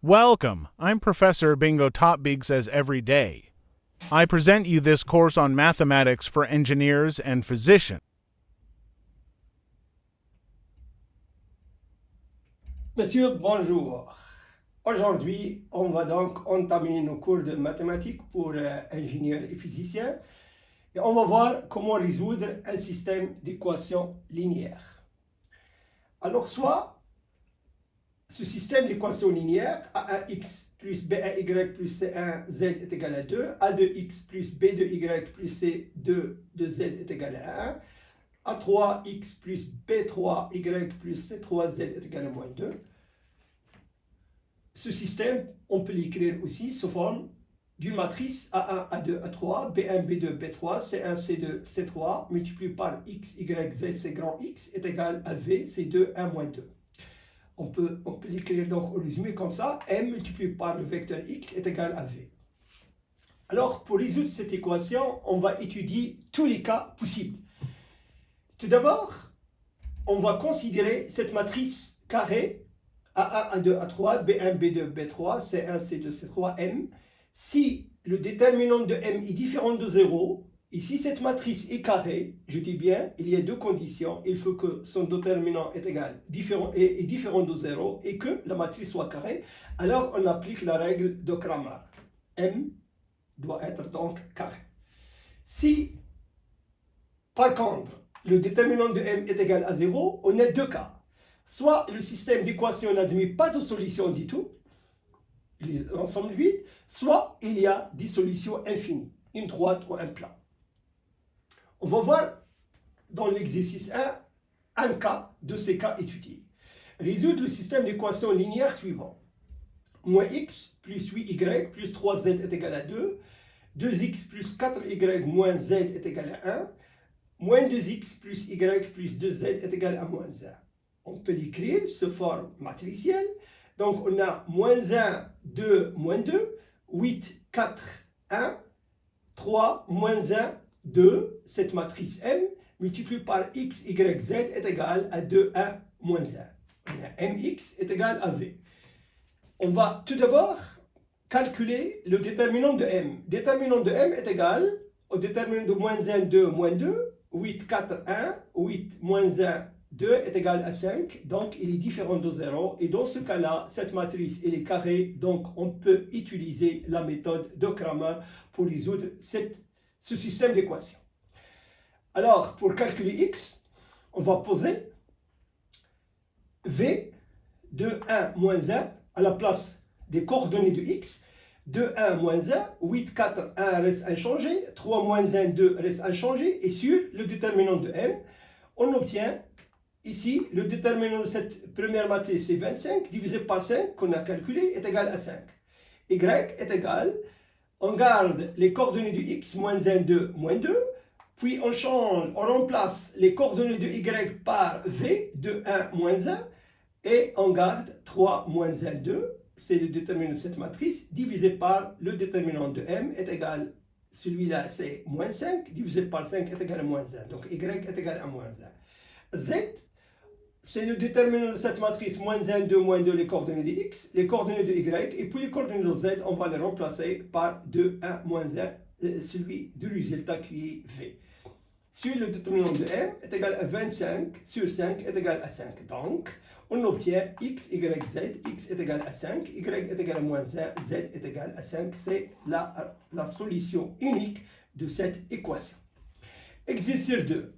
Welcome, I'm Professor Bingo Topbeek as every day. I present you this course on mathematics for engineers and physicians. Monsieur, bonjour. Aujourd'hui, on va donc entamer nos cours de mathématiques pour ingénieurs et physiciens et on va voir comment résoudre un système d'équations linéaires. Alors, soit ce système d'équations linéaires, A1x plus B1y plus C1z est égal à 2, A2x plus B2y plus C2 de z est égal à 1, A3x plus B3y plus C3z est égal à moins 2. Ce système, on peut l'écrire aussi sous forme d'une matrice A1, A2, A3, B1, B2, B3, C1, C2, C3, multiplié par x, y, z, c grand X est égal à V, C2, 1, moins 2. On peut l'écrire donc au résumé comme ça, M multiplié par le vecteur X est égal à V. Alors, pour résoudre cette équation, on va étudier tous les cas possibles. Tout d'abord, on va considérer cette matrice carrée A1, A2, A3, B1, B2, B3, C1, C2, C3, M. Si le déterminant de M est différent de 0, et si cette matrice est carrée, je dis bien, il y a deux conditions. Il faut que son déterminant est différent de 0 et que la matrice soit carrée. Alors, on applique la règle de Cramer. M doit être donc carré. Si, par contre, le déterminant de M est égal à 0, on a deux cas. Soit le système d'équation n'admet pas de solution du tout, l'ensemble vide, soit il y a des solutions infinies, une droite ou un plan. On va voir dans l'exercice 1 un cas de ces cas étudiés. Résoudre le système d'équation linéaire suivant. Moins x plus 8y plus 3z est égal à 2. 2x plus 4y moins z est égal à 1. Moins 2x plus y plus 2z est égal à moins 1. On peut l'écrire sous forme matricielle. Donc on a moins 1, 2, moins 2, 8, 4, 1, 3, moins 1, 2, cette matrice M, multipliée par x, y, z est égal à 2, 1, moins 1. On a mx est égal à v. On va tout d'abord calculer le déterminant de M. Déterminant de M est égal au déterminant de moins 1, 2, moins 2, 8, 4, 1, 8, moins 1, 2 est égal à 5, donc il est différent de 0. Et dans ce cas-là, cette matrice elle est carrée, donc on peut utiliser la méthode de Cramer pour résoudre ce système d'équations. Alors, pour calculer x, on va poser v de 1 moins 1 à la place des coordonnées de x. 2, 1, moins 1, 8, 4, 1 reste inchangé, 3, moins 1, 2 reste inchangé. Et sur le déterminant de m, on obtient ici le déterminant de cette première matrice, c'est 25, divisé par 5, qu'on a calculé, est égal à 5. Y est égal, on garde les coordonnées de x, moins 1, 2, moins 2, puis on remplace les coordonnées de y par v, de 1, moins 1, et on garde 3, moins 1, 2, c'est le déterminant de cette matrice, divisé par le déterminant de m est égal, celui-là c'est moins 5, divisé par 5 est égal à moins 1, donc y est égal à moins 1. Z, c'est le déterminant de cette matrice, moins 1, 2, moins 2, les coordonnées de x, les coordonnées de y, et puis les coordonnées de z, on va les remplacer par 2, 1, moins 1, celui du résultat qui est v. Sur le déterminant de m est égal à 25 sur 5 est égal à 5. Donc, on obtient x, y, z, x est égal à 5, y est égal à moins 1, z est égal à 5. C'est la solution unique de cette équation. Exercice 2.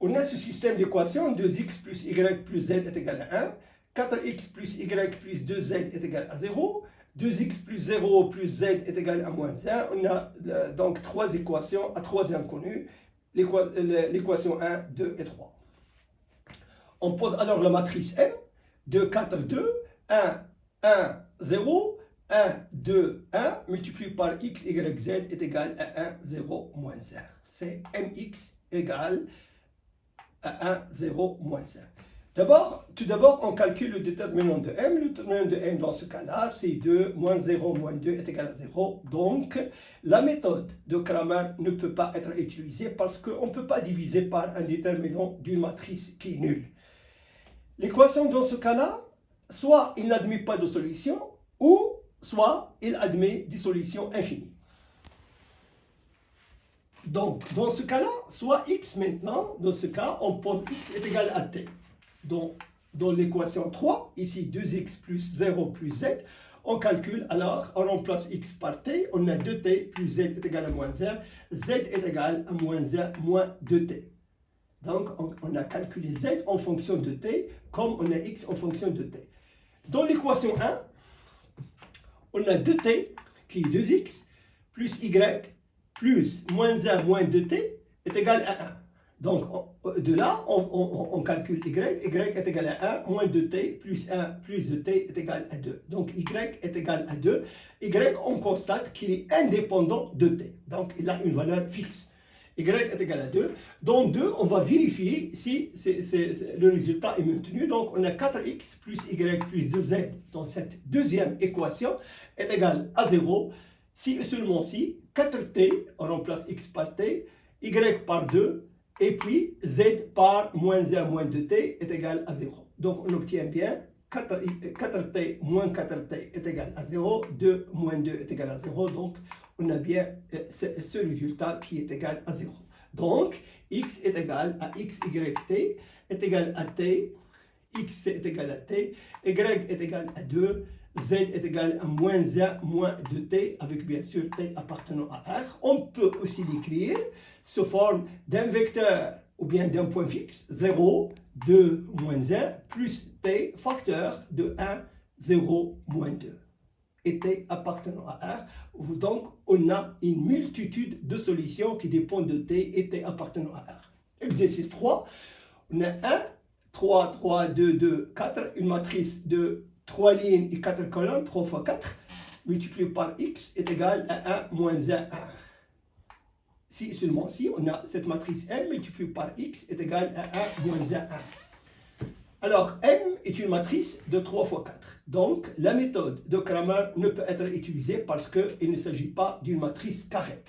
On a ce système d'équations, 2x plus y plus z est égal à 1, 4x plus y plus 2z est égal à 0, 2x plus 0 plus z est égal à moins 1. On a donc trois équations à trois inconnus, l'équation 1, 2 et 3. On pose alors la matrice M, 2, 4, 2, 1, 1, 0, 1, 2, 1, multiplié par x, y, z est égal à 1, 0, moins 1. C'est mx égale à 1, 0, moins 1. Tout d'abord, on calcule le déterminant de m. Le déterminant de m dans ce cas-là, c'est 2, moins 0, moins 2 est égal à 0. Donc, la méthode de Cramer ne peut pas être utilisée parce qu'on ne peut pas diviser par un déterminant d'une matrice qui est nulle. L'équation dans ce cas-là, soit il n'admet pas de solution, ou soit il admet des solutions infinies. Donc, dans ce cas-là, soit x maintenant, dans ce cas, on pose x est égal à t. Donc, dans l'équation 3, ici 2x plus 0 plus z, on calcule, alors on remplace x par t, on a 2t plus z est égal à moins 1, z est égal à moins 1 moins 2t. Donc, on a calculé z en fonction de t, comme on a x en fonction de t. Dans l'équation 1, on a 2t, qui est 2x, plus y, plus moins 1 moins 2t, est égal à 1. Donc, de là, on calcule y est égal à 1, moins 2t, plus 1, plus 2t est égal à 2. Donc, y est égal à 2. Y, on constate qu'il est indépendant de t. Donc, il a une valeur fixe. Y est égal à 2. Dans 2, on va vérifier si le résultat est maintenu. Donc, on a 4x plus y plus 2z dans cette deuxième équation est égal à 0. Si et seulement si, 4t, on remplace x par t, y par 2, et puis z par moins 1 moins 2t est égal à 0. Donc, on obtient bien 4t moins 4t est égal à 0, 2 moins 2 est égal à 0. Donc, on a bien ce résultat qui est égal à 0. Donc, x est égal à x, y, t est égal à t, x est égal à t, y est égal à 2, z est égal à moins 1 moins 2t, avec bien sûr t appartenant à R. On peut aussi l'écrire sous forme d'un vecteur ou bien d'un point fixe, 0, 2, moins 1, plus t facteur de 1, 0, moins 2. Et t appartenant à R. Donc, on a une multitude de solutions qui dépendent de t et t appartenant à R. Exercice 3, on a 1, 3, 3, 2, 2, 4, une matrice de 3 lignes et 4 colonnes, 3 fois 4, multiplié par x est égal à 1 moins 1, 1. Si seulement si, on a cette matrice M multipliée par x est égal à 1 moins 1, 1. Alors, M est une matrice de 3 fois 4. Donc, la méthode de Cramer ne peut être utilisée parce qu'il ne s'agit pas d'une matrice carrée.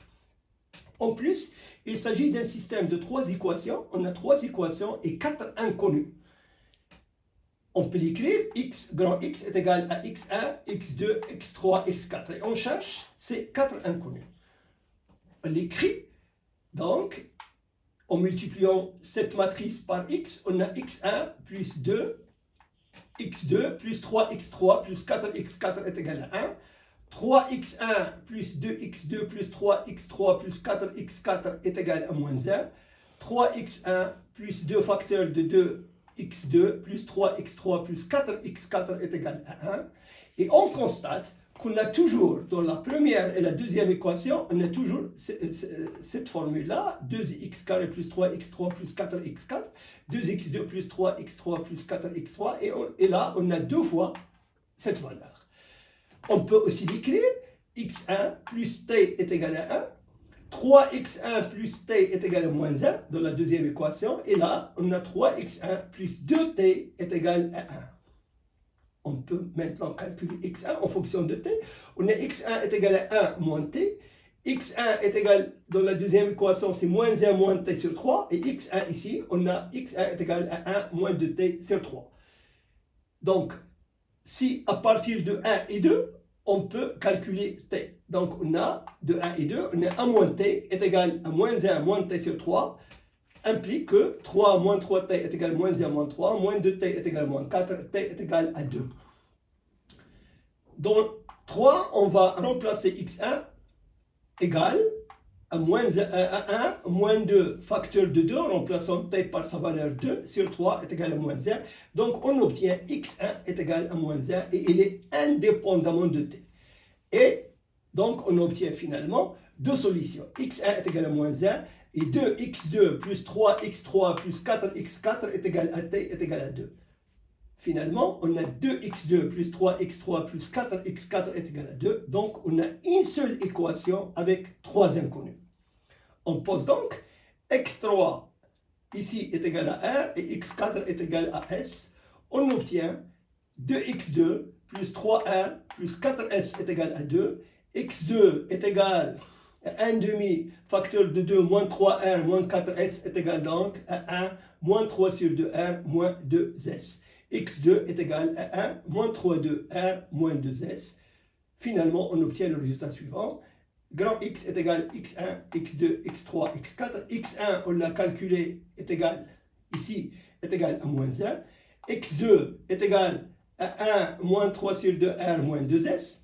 En plus, il s'agit d'un système de 3 équations. On a 3 équations et 4 inconnus. On peut l'écrire, x grand X est égal à x1, x2, x3, x4. Et on cherche ces 4 inconnus. On l'écrit, donc, en multipliant cette matrice par x, on a x1 plus 2, x2 plus 3x3 plus 4x4 est égal à 1. 3x1 plus 2x2 plus 3x3 plus 4x4 est égal à moins 1. 3x1 plus 2 facteurs de 2x2 plus 3x3 plus 4x4 est égal à 1. Et on constate qu'on a toujours, dans la première et la deuxième équation, on a toujours cette formule-là, 2x carré plus 3x3 plus 4x4, 2x2 plus 3x3 plus 4x3, et là, on a deux fois cette valeur. On peut aussi l'écrire, x1 plus t est égal à 1, 3x1 plus t est égal à moins 1 dans la deuxième équation, et là, on a 3x1 plus 2t est égal à 1. On peut maintenant calculer x1 en fonction de t. On a x1 est égal à 1 moins t. x1 est égal, dans la deuxième équation, c'est moins 1 moins t sur 3. Et x1 ici, on a x1 est égal à 1 moins 2t sur 3. Donc, si à partir de 1 et 2, on peut calculer t. Donc, on a de 1 et 2, on a 1 moins t est égal à moins 1 moins t sur 3. Implique que 3 moins 3t est égal à moins 1 moins 3, moins 2t est égal à moins 4, t est égal à 2. Dans 3, on va remplacer x1 égal à moins 1, moins 2 facteur de 2, en remplaçant t par sa valeur 2 sur 3 est égal à moins 1. Donc on obtient x1 est égal à moins 1 et il est indépendamment de t. Et donc on obtient finalement deux solutions. x1 est égal à moins 1 et 2x2 plus 3x3 plus 4x4 est égal à t est égal à 2. Finalement, on a 2x2 plus 3x3 plus 4x4 est égal à 2. Donc, on a une seule équation avec 3 inconnus. On pose donc x3 ici est égal à R et x4 est égal à S. On obtient 2x2 plus 3R plus 4S est égal à 2. x2 est égal à 1 demi facteur de 2 moins 3R moins 4S est égal donc à 1 moins 3 sur 2R moins 2S. x2 est égal à 1 moins 3 de R moins 2S. Finalement, on obtient le résultat suivant. Grand X est égal à x1, x2, x3, x4. x1, on l'a calculé, est égal, ici, est égal à moins 1. x2 est égal à 1 moins 3 sur 2r moins 2s.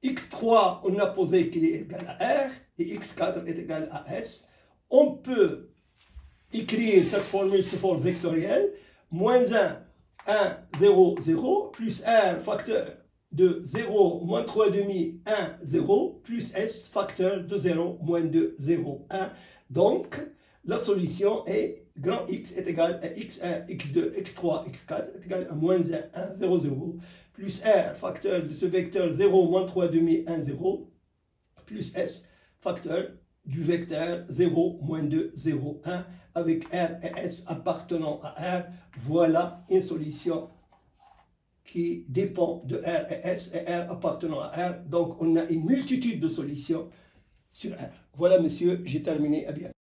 x3, on a posé qu'il est égal à r. Et x4 est égal à s. On peut écrire cette formule sous forme vectorielle. Moins 1, 1, 0, 0, plus r facteur de 0, moins 3,5, 1, 0, plus s facteur de 0, moins 2, 0, 1. Donc, la solution est grand X est égal à x1, x2, x3, x4 est égal à moins 1, 1, 0, 0, plus r facteur de ce vecteur 0, moins 3,5, 1, 0, plus s facteur du vecteur 0, moins 2, 0, 1, avec R et S appartenant à R. Voilà une solution qui dépend de R et S et R appartenant à R. Donc, on a une multitude de solutions sur R. Voilà, monsieur, j'ai terminé. À bientôt.